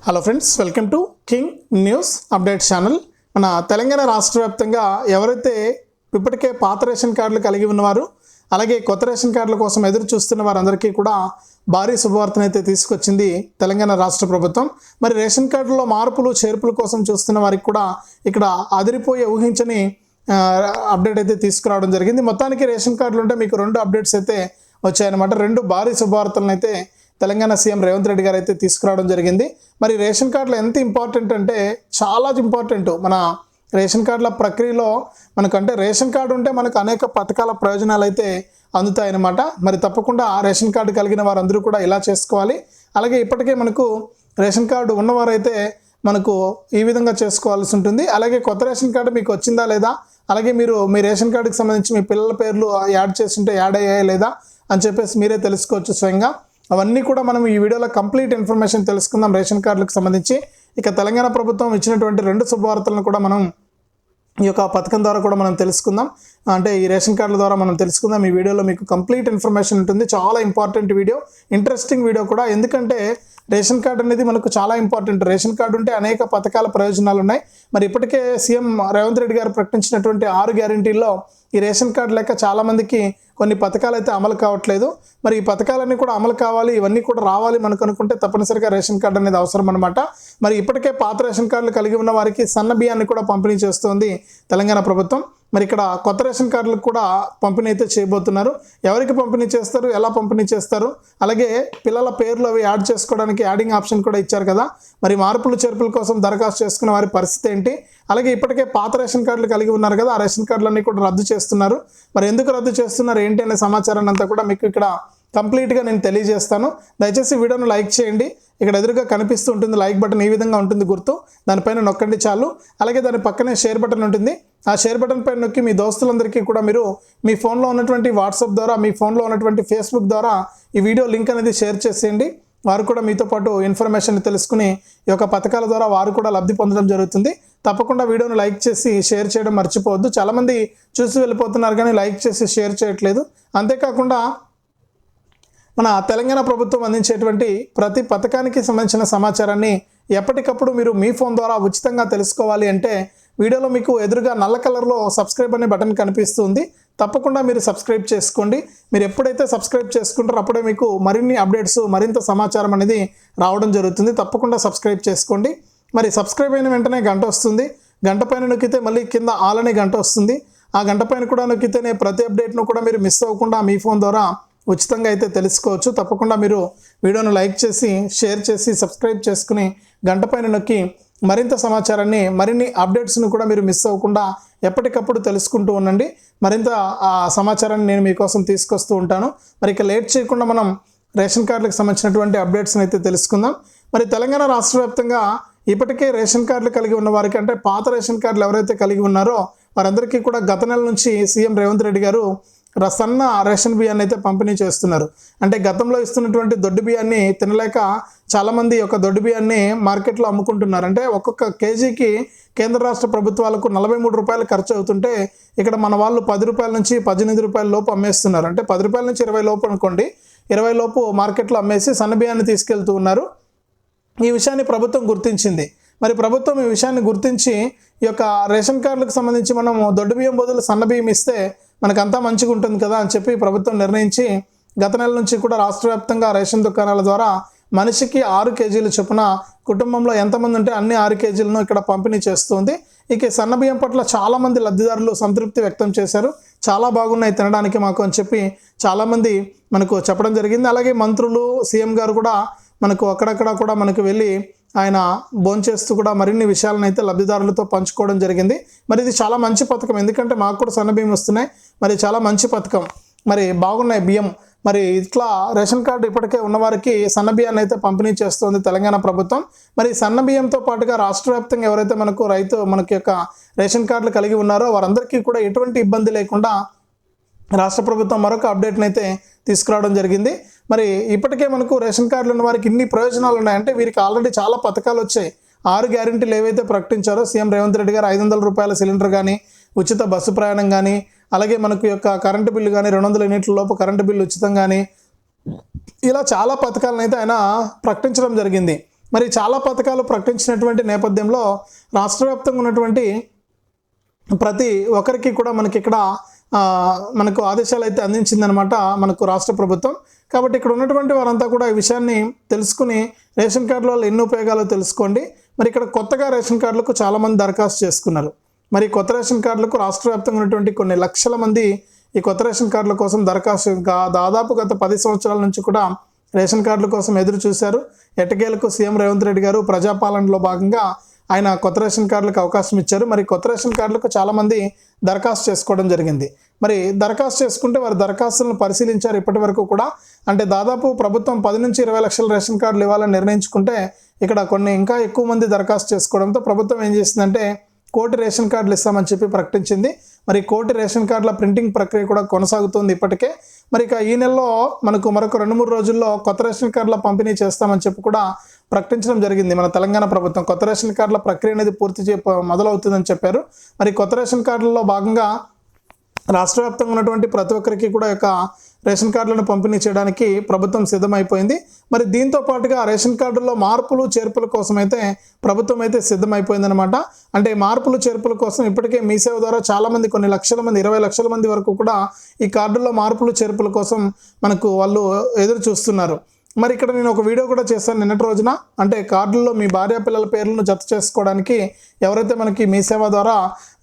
Hello friends, welcome to king news update channel. మన తెలంగాణ రాష్ట్ర వ్యాప్తంగా ఎవరైతే ఇప్పటికే పాత రేషన్ కార్డులు కలిగి ఉన్నవారు, అలాగే కొత్త రేషన్ కార్డుల కోసం ఎదురు చూస్తున్న వారందరికీ కూడా భారీ శుభవార్తను అయితే తీసుకొచ్చింది తెలంగాణ రాష్ట్ర ప్రభుత్వం. మరి రేషన్ కార్డులో మార్పులు చేర్పుల కోసం చూస్తున్న వారికి కూడా ఇక్కడ అదిరిపోయే ఊహించని అప్డేట్ అయితే తీసుకురావడం జరిగింది. మొత్తానికి రేషన్ కార్డులు ఉంటే మీకు రెండు అప్డేట్స్ అయితే వచ్చాయన్నమాట. రెండు భారీ శుభవార్తలను అయితే తెలంగాణ సీఎం రేవంత్ రెడ్డి గారు అయితే తీసుకురావడం జరిగింది. మరి రేషన్ కార్డులు ఎంత ఇంపార్టెంట్ అంటే చాలా ఇంపార్టెంట్. మన రేషన్ కార్డుల ప్రక్రియలో మనకంటే రేషన్ కార్డు ఉంటే మనకు అనేక పథకాల ప్రయోజనాలు అయితే అందుతాయన్నమాట. మరి తప్పకుండా రేషన్ కార్డు కలిగిన వారందరూ కూడా ఇలా చేసుకోవాలి. అలాగే ఇప్పటికే మనకు రేషన్ కార్డు ఉన్నవారైతే మనకు ఈ విధంగా చేసుకోవాల్సి ఉంటుంది. అలాగే కొత్త రేషన్ కార్డు మీకు వచ్చిందా లేదా, అలాగే మీరు మీ రేషన్ కార్డుకి సంబంధించి మీ పిల్లల పేర్లు యాడ్ చేస్తుంటే యాడ్ అయ్యాయా లేదా అని చెప్పేసి మీరే తెలుసుకోవచ్చు స్వయంగా. అవన్నీ కూడా మనం ఈ వీడియోలో కంప్లీట్ ఇన్ఫర్మేషన్ తెలుసుకుందాం రేషన్ కార్డులకు సంబంధించి. ఇక తెలంగాణ ప్రభుత్వం ఇచ్చినటువంటి రెండు శుభవార్తలను కూడా మనం ఈ యొక్క పథకం ద్వారా కూడా మనం తెలుసుకుందాం. అంటే ఈ రేషన్ కార్డుల ద్వారా మనం తెలుసుకుందాం. ఈ వీడియోలో మీకు కంప్లీట్ ఇన్ఫర్మేషన్ ఉంటుంది. చాలా ఇంపార్టెంట్ వీడియో, ఇంట్రెస్టింగ్ వీడియో కూడా. ఎందుకంటే రేషన్ కార్డు అనేది మనకు చాలా ఇంపార్టెంట్. రేషన్ కార్డు ఉంటే అనేక పథకాల ప్రయోజనాలు ఉన్నాయి. మరి ఇప్పటికే సీఎం రేవంత్ రెడ్డి గారు ప్రకటించినటువంటి 6 గ్యారెంటీల్లో ఈ రేషన్ కార్డు లేక చాలామందికి కొన్ని పథకాలు అయితే అమలు కావట్లేదు. మరి ఈ పథకాలన్నీ కూడా అమలు కావాలి, ఇవన్నీ కూడా రావాలి మనకు అనుకుంటే తప్పనిసరిగా రేషన్ కార్డు అనేది అవసరం అనమాట. మరి ఇప్పటికే పాత రేషన్ కార్డులు కలిగి ఉన్న వారికి సన్న బియ్యాన్ని కూడా పంపిణీ చేస్తోంది తెలంగాణ ప్రభుత్వం. మరి ఇక్కడ కొత్త రేషన్ కార్డులకు కూడా పంపిణీ అయితే చేయబోతున్నారు. ఎవరికి పంపిణీ చేస్తారు, ఎలా పంపిణీ చేస్తారు, అలాగే పిల్లల పేర్లు అవి యాడ్ చేసుకోవడానికి యాడింగ్ ఆప్షన్ కూడా ఇచ్చారు కదా. మరి మార్పులు చేర్పుల కోసం దరఖాస్తు చేసుకున్న వారి పరిస్థితి ఏంటి, అలాగే ఇప్పటికే పాత రేషన్ కార్డులు కలిగి ఉన్నారు కదా, ఆ రేషన్ కార్డులన్నీ కూడా రద్దు చేస్తున్నారు. మరి ఎందుకు రద్దు చేస్తున్నారు ఏంటి అనే సమాచారాన్ని అంతా కూడా మీకు ఇక్కడ కంప్లీట్గా నేను తెలియజేస్తాను. దయచేసి వీడియోను లైక్ చేయండి. ఇక్కడ ఎదురుగా కనిపిస్తూ ఉంటుంది లైక్ బటన్, ఈ విధంగా ఉంటుంది గుర్తు, దానిపైన నొక్కండి చాలు. అలాగే దాని పక్కనే షేర్ బటన్ ఉంటుంది. ఆ షేర్ బటన్ పైన నొక్కి మీ దోస్తులందరికీ కూడా మీరు మీ ఫోన్లో ఉన్నటువంటి వాట్సాప్ ద్వారా, మీ ఫోన్లో ఉన్నటువంటి ఫేస్బుక్ ద్వారా ఈ వీడియో లింక్ అనేది షేర్ చేసేయండి. వారు కూడా మీతో పాటు ఇన్ఫర్మేషన్ తెలుసుకుని ఈ యొక్క పథకాల ద్వారా వారు కూడా లబ్ధి పొందడం జరుగుతుంది. తప్పకుండా వీడియోను లైక్ చేసి షేర్ చేయడం మర్చిపోవద్దు. చాలామంది చూసి వెళ్ళిపోతున్నారు కానీ లైక్ చేసి షేర్ చేయట్లేదు. అంతేకాకుండా మన తెలంగాణ ప్రభుత్వం అందించేటువంటి ప్రతి పథకానికి సంబంధించిన సమాచారాన్ని ఎప్పటికప్పుడు మీరు మీ ఫోన్ ద్వారా ఉచితంగా తెలుసుకోవాలి అంటే వీడియోలో మీకు ఎదురుగా నల్ల కలర్లో సబ్స్క్రైబ్ అనే బటన్ కనిపిస్తుంది. తప్పకుండా మీరు సబ్స్క్రైబ్ చేసుకోండి. మీరు ఎప్పుడైతే సబ్స్క్రైబ్ చేసుకుంటారో అప్పుడే మీకు మరిన్ని అప్డేట్స్, మరింత సమాచారం అనేది రావడం జరుగుతుంది. తప్పకుండా సబ్స్క్రైబ్ చేసుకోండి. మరి సబ్స్క్రైబ్ అయిన వెంటనే గంట వస్తుంది. గంట పైన నొక్కితే మళ్ళీ కింద ఆల్ అనే గంట వస్తుంది. ఆ గంట పైన కూడా నొక్కితేనే ప్రతి అప్డేట్ను కూడా మీరు మిస్ అవ్వకుండా మీ ఫోన్ ద్వారా ఉచితంగా అయితే తెలుసుకోవచ్చు. తప్పకుండా మీరు వీడియోను లైక్ చేసి షేర్ చేసి సబ్స్క్రైబ్ చేసుకుని గంట పైన నొక్కి మరింత సమాచారాన్ని, మరిన్ని అప్డేట్స్ను కూడా మీరు మిస్ అవ్వకుండా ఎప్పటికప్పుడు తెలుసుకుంటూ ఉండండి. మరింత సమాచారాన్ని నేను మీకోసం తీసుకొస్తూ ఉంటాను. మరి ఇక లేట్ చేయకుండా మనం రేషన్ కార్డులకు సంబంధించినటువంటి అప్డేట్స్ని అయితే తెలుసుకుందాం. మరి తెలంగాణ రాష్ట్ర వ్యాప్తంగా ఇప్పటికే రేషన్ కార్డులు కలిగి ఉన్న వారికి, అంటే పాత రేషన్ కార్డులు ఎవరైతే కలిగి ఉన్నారో వారందరికీ కూడా గత నెల నుంచి సీఎం రేవంత్ రెడ్డి గారు సన్న రేషన్ బియ్యాన్ని అయితే పంపిణీ చేస్తున్నారు. అంటే గతంలో ఇస్తున్నటువంటి దొడ్డు బియ్యాన్ని తినలేక చాలామంది యొక్క దొడ్డు బియ్యాన్ని మార్కెట్లో అమ్ముకుంటున్నారు. అంటే ఒక్కొక్క కేజీకి కేంద్ర రాష్ట్ర ప్రభుత్వాలకు 43 రూపాయలు ఖర్చు అవుతుంటే ఇక్కడ మన వాళ్ళు 10 రూపాయల నుంచి 18 రూపాయల లోపు అమ్మేస్తున్నారు. అంటే 10 రూపాయల నుంచి 20 లోపు అనుకోండి, 20 లోపు మార్కెట్లో అమ్మేసి సన్న బియ్యాన్ని తీసుకెళ్తూ ఉన్నారు. ఈ విషయాన్ని ప్రభుత్వం గుర్తించింది. మరి ప్రభుత్వం ఈ విషయాన్ని గుర్తించి ఈ యొక్క రేషన్ కార్డులకు సంబంధించి మనం దొడ్డు బియ్యం బదులు సన్న బియ్యం ఇస్తే మనకంతా మంచిగా ఉంటుంది కదా అని చెప్పి ప్రభుత్వం నిర్ణయించి గత నెల నుంచి కూడా రాష్ట్ర వ్యాప్తంగా రేషన్ దుకాణాల ద్వారా మనిషికి 6 కేజీలు చొప్పున, కుటుంబంలో ఎంతమంది ఉంటే అన్ని 6 కేజీలను ఇక్కడ పంపిణీ చేస్తుంది. ఇక సన్న బియ్యం పట్ల చాలామంది లబ్ధిదారులు సంతృప్తి వ్యక్తం చేశారు. చాలా బాగున్నాయి తినడానికి మాకు అని చెప్పి చాలామంది మనకు చెప్పడం జరిగింది. అలాగే మంత్రులు, సీఎం గారు కూడా మనకు అక్కడక్కడ కూడా మనకు వెళ్ళి ఆయన భోంచేస్తూ కూడా మరిన్ని విషయాలను అయితే లబ్ధిదారులతో పంచుకోవడం జరిగింది. మరి ఇది చాలా మంచి పథకం, ఎందుకంటే మాకు కూడా సన్న బియ్యం వస్తున్నాయి. మరి చాలా మంచి పథకం, మరి బాగున్నాయి బియ్యం. మరి ఇట్లా రేషన్ కార్డు ఇప్పటికే ఉన్నవారికి సన్న బియ్యాన్ని అయితే పంపిణీ చేస్తుంది తెలంగాణ ప్రభుత్వం. మరి సన్న బియ్యంతో పాటుగా రాష్ట్ర వ్యాప్తంగా ఎవరైతే మనకి యొక్క రేషన్ కార్డులు కలిగి ఉన్నారో వారందరికీ కూడా ఎటువంటి ఇబ్బంది లేకుండా రాష్ట్ర ప్రభుత్వం మరొక అప్డేట్ని అయితే తీసుకురావడం జరిగింది. మరి ఇప్పటికే మనకు రేషన్ కార్డులు ఉన్న వారికి ఇన్ని ప్రయోజనాలు ఉన్నాయంటే వీరికి ఆల్రెడీ చాలా పథకాలు వచ్చాయి. 6 గ్యారెంటీలు ఏవైతే ప్రకటించారో సీఎం రేవంత్ రెడ్డి గారు 500 రూపాయల సిలిండర్ కానీ, ఉచిత బస్సు ప్రయాణం కానీ, అలాగే మనకు యొక్క కరెంటు బిల్లు కానీ 200 యూనిట్ల లోపు కరెంటు బిల్లు ఉచితం కానీ, ఇలా చాలా పథకాలను అయితే ఆయన ప్రకటించడం జరిగింది. మరి చాలా పథకాలు ప్రకటించినటువంటి నేపథ్యంలో రాష్ట్ర వ్యాప్తంగా ఉన్నటువంటి ప్రతి ఒక్కరికి కూడా మనకి ఇక్కడ మనకు ఆదేశాలు అయితే అందించిందనమాట మనకు రాష్ట్ర ప్రభుత్వం. కాబట్టి ఇక్కడ ఉన్నటువంటి వారంతా కూడా ఈ విషయాన్ని తెలుసుకుని రేషన్ కార్డుల వల్ల ఎన్ని ఉపయోగాలు తెలుసుకోండి. మరి ఇక్కడ కొత్తగా రేషన్ కార్డులకు చాలామంది దరఖాస్తు చేసుకున్నారు. మరి కొత్త రేషన్ కార్డులకు రాష్ట్ర వ్యాప్తంగా ఉన్నటువంటి కొన్ని లక్షల మంది ఈ కొత్త రేషన్ కార్డుల కోసం దరఖాస్తు దాదాపు గత 10 సంవత్సరాల నుంచి కూడా రేషన్ కార్డుల కోసం ఎదురు చూశారు. ఎట్టకేలకు సీఎం రేవంత్ రెడ్డి గారు ప్రజాపాలనలో భాగంగా ఆయన కొత్త రేషన్ కార్డులకు అవకాశం ఇచ్చారు. మరి కొత్త రేషన్ కార్డులకు చాలామంది దరఖాస్తు చేసుకోవడం జరిగింది. మరి దరఖాస్తు చేసుకుంటే వారి దరఖాస్తులను పరిశీలించారు ఇప్పటి వరకు కూడా. అంటే దాదాపు ప్రభుత్వం 10 నుంచి 20 లక్షల రేషన్ కార్డులు ఇవ్వాలని నిర్ణయించుకుంటే ఇక్కడ కొన్ని ఇంకా ఎక్కువ మంది దరఖాస్తు చేసుకోవడంతో ప్రభుత్వం ఏం చేసిందంటే 1 కోటి రేషన్ కార్డులు ఇస్తామని చెప్పి ప్రకటించింది. మరి 1 కోటి రేషన్ కార్డుల ప్రింటింగ్ ప్రక్రియ కూడా కొనసాగుతుంది ఇప్పటికే. మరి ఇక ఈ నెలలో మనకు మరొక 2-3 రోజుల్లో కొత్త రేషన్ కార్డుల పంపిణీ చేస్తామని చెప్పి కూడా ప్రకటించడం జరిగింది మన తెలంగాణ ప్రభుత్వం. కొత్త రేషన్ కార్డుల ప్రక్రియ అనేది మొదలవుతుందని చెప్పారు. మరి కొత్త రేషన్ కార్డులలో భాగంగా రాష్ట్ర వ్యాప్తంగా ఉన్నటువంటి ప్రతి ఒక్కరికి కూడా యొక్క రేషన్ కార్డులను పంపిణీ చేయడానికి ప్రభుత్వం సిద్ధమైపోయింది. మరి దీంతో పాటుగా రేషన్ కార్డుల్లో మార్పులు చేర్పుల కోసం అయితే ప్రభుత్వం అయితే సిద్ధమైపోయిందనమాట. అంటే మార్పులు చేర్పుల కోసం ఇప్పటికే మీ సేవ ద్వారా చాలామంది కొన్ని లక్షల మంది 20 లక్షల మంది వరకు కూడా ఈ కార్డుల్లో మార్పులు చేర్పుల కోసం మనకు వాళ్ళు ఎదురు చూస్తున్నారు. మరి ఇక్కడ నేను ఒక వీడియో కూడా చేశాను నిన్నటి రోజున. అంటే కార్డుల్లో మీ భార్య పిల్లల పేర్లను జత చేసుకోవడానికి ఎవరైతే మనకి మీ సేవ ద్వారా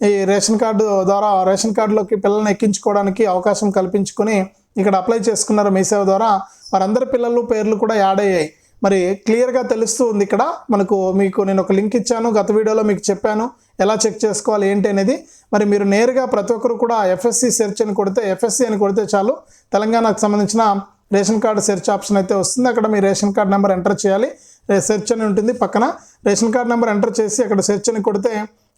ఈ రేషన్ కార్డు ద్వారా రేషన్ కార్డులోకి పిల్లల్ని ఎక్కించుకోవడానికి అవకాశం కల్పించుకొని ఇక్కడ అప్లై చేసుకున్నారు మీ సేవ ద్వారా, వారందరి పిల్లలు పేర్లు కూడా యాడ్ అయ్యాయి. మరి క్లియర్గా తెలుస్తూ ఉంది ఇక్కడ మీకు నేను ఒక లింక్ ఇచ్చాను, గత వీడియోలో మీకు చెప్పాను ఎలా చెక్ చేసుకోవాలి ఏంటి అనేది. మరి మీరు నేరుగా ప్రతి ఒక్కరు కూడా ఎఫ్ఎస్సి సెర్చ్ అని కొడితే, ఎఫ్ఎస్సి అని కొడితే చాలు తెలంగాణకు సంబంధించిన రేషన్ కార్డు సెర్చ్ ఆప్షన్ అయితే వస్తుంది. అక్కడ మీ రేషన్ కార్డు నెంబర్ ఎంటర్ చేయాలి, సెర్చ్ అని ఉంటుంది పక్కన. రేషన్ కార్డు నెంబర్ ఎంటర్ చేసి అక్కడ సెర్చ్ అని కొడితే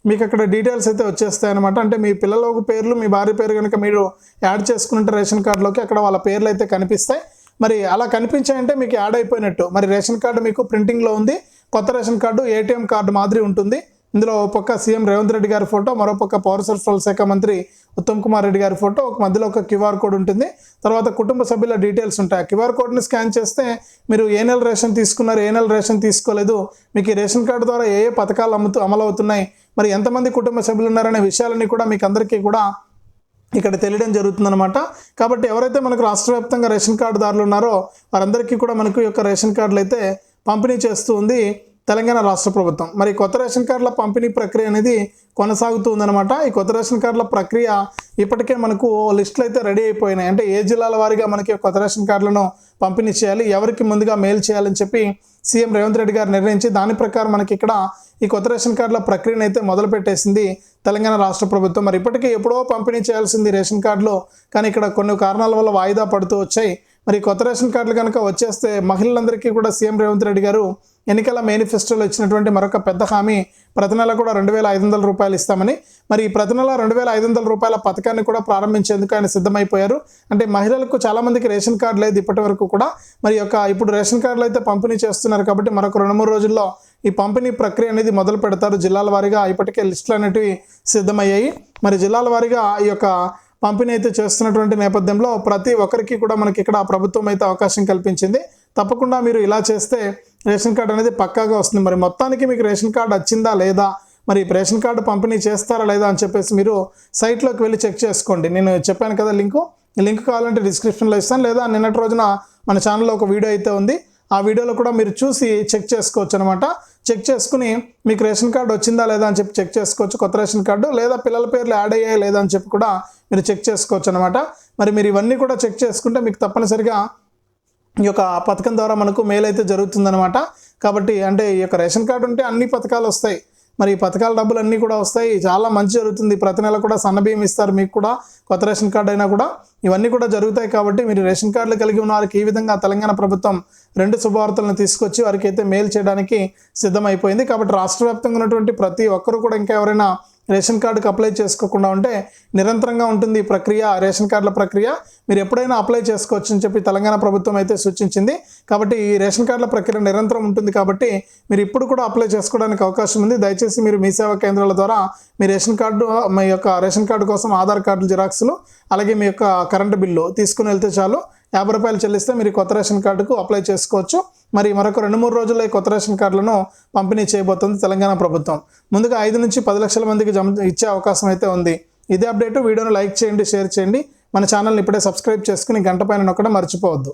మీకు అక్కడ డీటెయిల్స్ అయితే వచ్చేస్తాయి అనమాట. అంటే మీ పిల్లల పేర్లు మీ భార్య పేరు కనుక మీరు యాడ్ చేసుకుంటే రేషన్ కార్డులోకి అక్కడ వాళ్ళ పేర్లు అయితే కనిపిస్తాయి. మరి అలా కనిపించాయంటే మీకు యాడ్ అయిపోయినట్టు. మరి రేషన్ కార్డు మీకు ప్రింటింగ్లో ఉంది. కొత్త రేషన్ కార్డు ఏటీఎం కార్డు మాదిరి ఉంటుంది. ఇందులో ఒక పక్క సీఎం రేవంత్ రెడ్డి గారి ఫోటో, మరో పక్క పౌర సరఫరాల శాఖ మంత్రి ఉత్తమ్ కుమార్ రెడ్డి గారి ఫోటో, ఒక మధ్యలో ఒక క్యూఆర్ కోడ్ ఉంటుంది. తర్వాత కుటుంబ సభ్యుల డీటెయిల్స్ ఉంటాయి. క్యూఆర్ కోడ్ని స్కాన్ చేస్తే మీరు ఏ నెల రేషన్ తీసుకున్నారు, ఏ నెల రేషన్ తీసుకోలేదు, మీకు ఈ రేషన్ కార్డు ద్వారా ఏ ఏ పథకాలు అమలు అవుతున్నాయి, మరి ఎంతమంది కుటుంబ సభ్యులు ఉన్నారనే విషయాలన్నీ కూడా మీకు అందరికీ కూడా ఇక్కడ తెలియడం జరుగుతుందన్నమాట. కాబట్టి ఎవరైతే మనకు రాష్ట్ర వ్యాప్తంగా రేషన్ కార్డుదారులు ఉన్నారో వారందరికీ కూడా మనకు ఈ యొక్క రేషన్ కార్డులు అయితే పంపిణీ చేస్తూ ఉంది తెలంగాణ రాష్ట్ర ప్రభుత్వం. మరి కొత్త రేషన్ కార్డుల పంపిణీ ప్రక్రియ అనేది కొనసాగుతూ ఉందన్నమాట. ఈ కొత్త రేషన్ కార్డుల ప్రక్రియ ఇప్పటికే మనకు లిస్టులు అయితే రెడీ అయిపోయినాయి. అంటే ఏ జిల్లాల వారీగా మనకి కొత్త రేషన్ కార్డులను పంపిణీ చేయాలి, ఎవరికి ముందుగా మెయిల్ చేయాలని చెప్పి సీఎం రేవంత్ రెడ్డి గారు నిర్ణయించి దాని ప్రకారం మనకి ఇక్కడ ఈ కొత్త రేషన్ కార్డుల ప్రక్రియను అయితే మొదలుపెట్టేసింది తెలంగాణ రాష్ట్ర ప్రభుత్వం. మరి ఇప్పటికీ ఎప్పుడో పంపిణీ చేయాల్సింది రేషన్ కార్డులు, కానీ ఇక్కడ కొన్ని కారణాల వల్ల వాయిదా పడుతూ వచ్చాయి. మరి కొత్త రేషన్ కార్డులు కనుక వచ్చేస్తే మహిళలందరికీ కూడా సీఎం రేవంత్ రెడ్డి గారు ఎన్నికల మేనిఫెస్టోలో ఇచ్చినటువంటి మరొక పెద్ద హామీ ప్రతి నెల కూడా 2500 రూపాయలు ఇస్తామని. మరి ప్రతి నెల 2500 రూపాయల పథకాన్ని కూడా ప్రారంభించేందుకు ఆయన సిద్ధమైపోయారు. అంటే మహిళలకు చాలామందికి రేషన్ కార్డు లేదు ఇప్పటి వరకు కూడా. మరి ఇప్పుడు రేషన్ కార్డులు అయితే పంపిణీ చేస్తున్నారు కాబట్టి మరొక 2-3 రోజుల్లో ఈ పంపిణీ ప్రక్రియ అనేది మొదలు పెడతారు. జిల్లాల వారీగా ఇప్పటికే లిస్టులు అనేటివి సిద్ధమయ్యాయి. మరి జిల్లాల వారీగా ఈ యొక్క పంపిణీ అయితే చేస్తున్నటువంటి నేపథ్యంలో ప్రతి ఒక్కరికి కూడా మనకి ఇక్కడ ప్రభుత్వం అయితే అవకాశం కల్పించింది. తప్పకుండా మీరు ఇలా చేస్తే రేషన్ కార్డు అనేది పక్కాగా వస్తుంది. మరి మొత్తానికి మీకు రేషన్ కార్డు వచ్చిందా లేదా, మరి రేషన్ కార్డు పంపిణీ చేస్తారా లేదా అని చెప్పేసి మీరు సైట్లోకి వెళ్ళి చెక్ చేసుకోండి. నేను చెప్పాను కదా లింక్ కావాలంటే డిస్క్రిప్షన్లో ఇస్తాను, లేదా నిన్నటి రోజున మన ఛానల్లో ఒక వీడియో అయితే ఉంది. ఆ వీడియోలో కూడా మీరు చూసి చెక్ చేసుకోవచ్చు అనమాట. చెక్ చేసుకుని మీకు రేషన్ కార్డు వచ్చిందా లేదా అని చెప్పి చెక్ చేసుకోవచ్చు, కొత్త రేషన్ కార్డు, లేదా పిల్లల పేర్లు యాడ్ అయ్యాయి లేదా అని చెప్పి కూడా మీరు చెక్ చేసుకోవచ్చు అనమాట. మరి మీరు ఇవన్నీ కూడా చెక్ చేసుకుంటే మీకు తప్పనిసరిగా ఈ యొక్క పథకం ద్వారా మనకు మేలు అయితే జరుగుతుందనమాట. కాబట్టి అంటే ఈ యొక్క రేషన్ కార్డు ఉంటే అన్ని పథకాలు వస్తాయి. మరి ఈ పథకాల డబ్బులు అన్నీ కూడా వస్తాయి, చాలా మంచి జరుగుతుంది. ప్రతి నెల కూడా సన్నబియ్యం ఇస్తారు మీకు కూడా, కొత్త రేషన్ కార్డు అయినా కూడా ఇవన్నీ కూడా జరుగుతాయి. కాబట్టి మీరు రేషన్ కార్డులు కలిగి ఉన్న వారికి ఈ విధంగా తెలంగాణ ప్రభుత్వం 2 శుభవార్తలను తీసుకొచ్చి వారికి అయితే మేలు చేయడానికి సిద్ధమైపోయింది. కాబట్టి రాష్ట్ర వ్యాప్తంగా ఉన్నటువంటి ప్రతి ఒక్కరు కూడా ఇంకా ఎవరైనా రేషన్ కార్డుకి అప్లై చేసుకోకుండా ఉంటే నిరంతరంగా ఉంటుంది ఈ ప్రక్రియ, రేషన్ కార్డుల ప్రక్రియ. మీరు ఎప్పుడైనా అప్లై చేసుకోవచ్చు అని చెప్పి తెలంగాణ ప్రభుత్వం అయితే సూచించింది. కాబట్టి ఈ రేషన్ కార్డుల ప్రక్రియ నిరంతరం ఉంటుంది. కాబట్టి మీరు ఇప్పుడు కూడా అప్లై చేసుకోవడానికి అవకాశం ఉంది. దయచేసి మీరు మీ సేవా కేంద్రాల ద్వారా మీ రేషన్ కార్డు, మీ యొక్క రేషన్ కార్డు కోసం ఆధార్ కార్డులు జిరాక్స్లు, అలాగే మీ యొక్క కరెంటు బిల్లు తీసుకుని వెళ్తే చాలు. 50 రూపాయలు చెల్లిస్తే మీరు కొత్త రేషన్ కార్డుకు అప్లై చేసుకోవచ్చు. మరి మరొక 2-3 రోజుల్లో ఈ కొత్త రేషన్ కార్డులను పంపిణీ చేయబోతుంది తెలంగాణ ప్రభుత్వం. ముందుగా 5 నుంచి 10 లక్షల మందికి ఇచ్చే అవకాశం అయితే ఉంది. ఇదే అప్డేట్. వీడియోను లైక్ చేయండి, షేర్ చేయండి. మన ఛానల్ని ఇప్పుడే సబ్స్క్రైబ్ చేసుకుని గంట పైన నొక్కడం మర్చిపోవద్దు.